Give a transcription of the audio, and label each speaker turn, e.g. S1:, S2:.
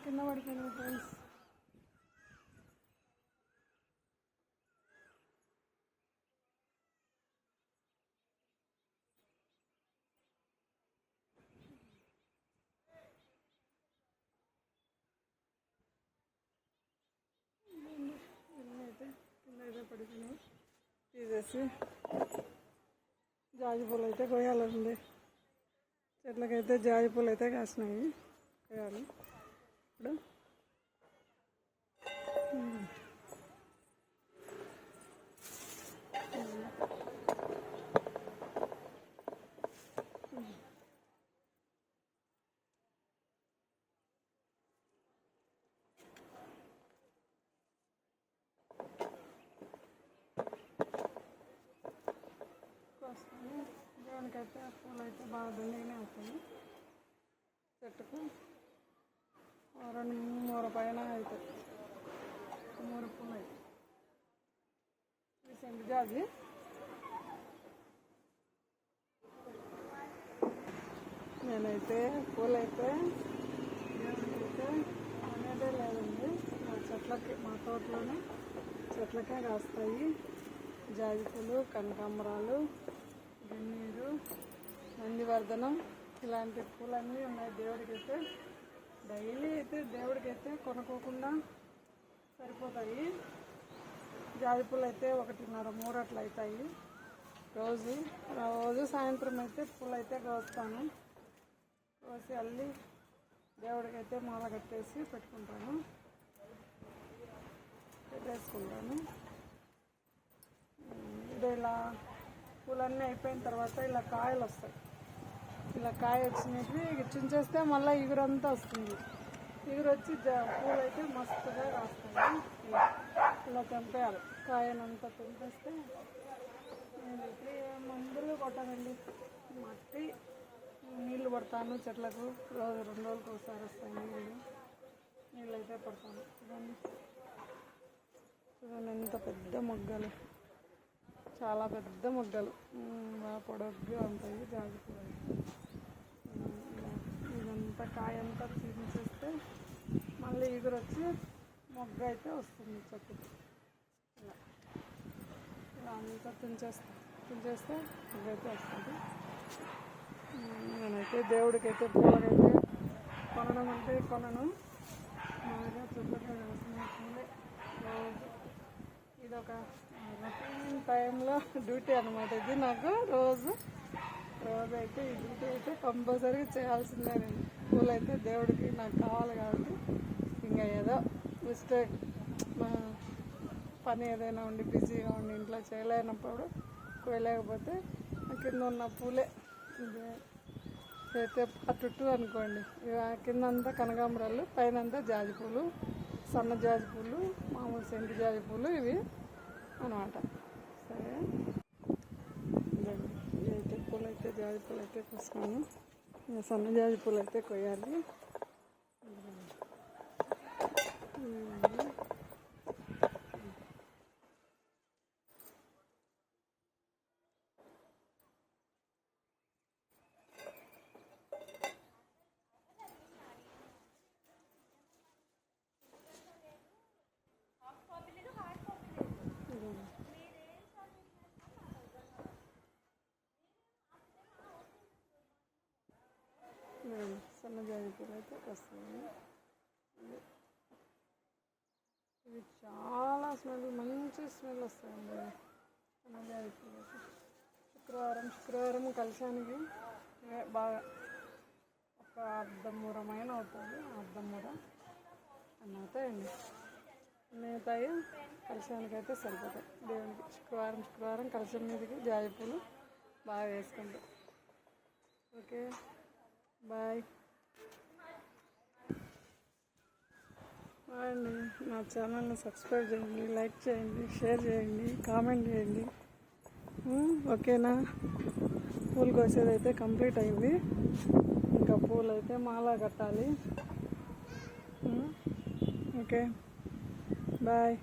S1: కింద పడిపోయినాయి ఫ్రెండ్స్. కింద అయితే పడిపోయినాయి. తీసేసి జాజి పూలు అయితే కొయ్యాలండి. చెట్లకైతే జాజి పూలు అయితే కాసినాయి, కొయ్యాలి ఇప్పుడు. దేవునికైతే పూలు అయితే బాగా దండిగానే అవుతాయి. చెట్టుకు 2-3 పైన అవుతాయి. 3 పూలు అవుతాయి. రీసెంట్ జాజి నేనైతే పూలైతే దేవునికైతే అనేదే లేదండి. మా చెట్లకి, మా తోటలోనే చెట్లకే కాస్తాయి జాజి పూలు, కనకాంబరాలు, గన్నీరు, నందివర్ధనం, ఇలాంటి పూలన్నీ ఉన్నాయి. దేవుడికైతే డైలీ అయితే దేవుడికైతే కొనుక్కోకుండా సరిపోతాయి. జాజి పూలు అయితే 1.5-3 అట్లా అవుతాయి రోజు సాయంత్రం అయితే పూలు అయితే కోస్తాను. కోసి అల్లి దేవుడికైతే మాల కట్టేసి పెట్టేసుకుంటాను. ఇది ఇలా పూలన్నీ అయిపోయిన తర్వాత ఇలా కాయలు వస్తాయి. ఇలా కాయ వచ్చినవి చించేస్తే మళ్ళీ ఇగురంతా వస్తుంది. ఇగురు వచ్చి పూలు అయితే మస్తుగా కాస్తాయి. ఇలా తెంపేయాలి. కాయనంతా తెంపేస్తే నేనైతే మందులు కొట్టానండి. మట్టి నీళ్ళు పడతాను చెట్లకు. రోజు 2 రోజులకు ఒకసారి వస్తాయి నీళ్ళు అయితే పడతాను. చూడండి ఎంత పెద్ద మొగ్గలు, చాలా పెద్ద మొగ్గలు, బాగా పొడవుగా ఉంటాయి జాజి పూలు. ఇదంతా కాయంతా తీసేస్తే మళ్ళీ ఇగురు వచ్చి మొగ్గ అయితే వస్తుంది చెట్టుకి. ఇలా అంతా తుంచేస్తే మొగ్గ అయితే వస్తుంది. నేనైతే దేవుడికైతే పూలకైతే కొనడం అంటే కొనను. బాగా చెట్లకే వేసిన పూలే రోజు. ఇదొక రొటీన్ టైంలో డ్యూటీ అనమాట. ఇది నాకు రోజైతే ఈ డ్యూటీ అయితే కంపల్సరీగా చేయాల్సిందే. నేను పూలైతే దేవుడికి నాకు కావాలి కాబట్టి ఇంకా ఏదో మిస్టేక్ పని ఏదైనా ఉండి బిజీగా ఉండి ఇంట్లో చేయలేనప్పుడు కోయలేకపోతే కింద ఉన్న పూలే అయితే అటు అనుకోండి. కిందంతా కనకాంబరాలు, పైనంతా జాజి పూలు, సన్న జాజి పూలు, మామూలు సెంటు జాజి పూలు ఇవి అనమాట. సరే ఇదైతే పూలు అయితే జాజి పూలు అయితే కోసుకున్నాను. సన్న జాజి పూలు అయితే కొయ్యాలి. సన్న జాజి పూలు అయితే వస్తాయి. ఇవి చాలా మంచి స్మెల్ వస్తాయండి సన్న జాజి పూలు అయితే. శుక్రవారం కలశానికి బాగా ఒక అర్ధమూరమైన అవుతుంది. అర్ధమూర అన్నీ అవుతాయండి. అన్నీ అవుతాయి. కలశానికి అయితే సరిపోతాయి దేవునికి. శుక్రవారం కలశం మీదకి జాజి పూలు బాగా వేసుకుంటాం. ఓకే, బాయ్ అండి. నా ఛానల్ని సబ్స్క్రైబ్ చేయండి, లైక్ చేయండి, షేర్ చేయండి, కామెంట్ చేయండి. ఓకేనా? పూలు కోసేది అయితే కంప్లీట్ అయింది. ఇంకా పూలు అయితే మాల కట్టాలి. Okay, bye.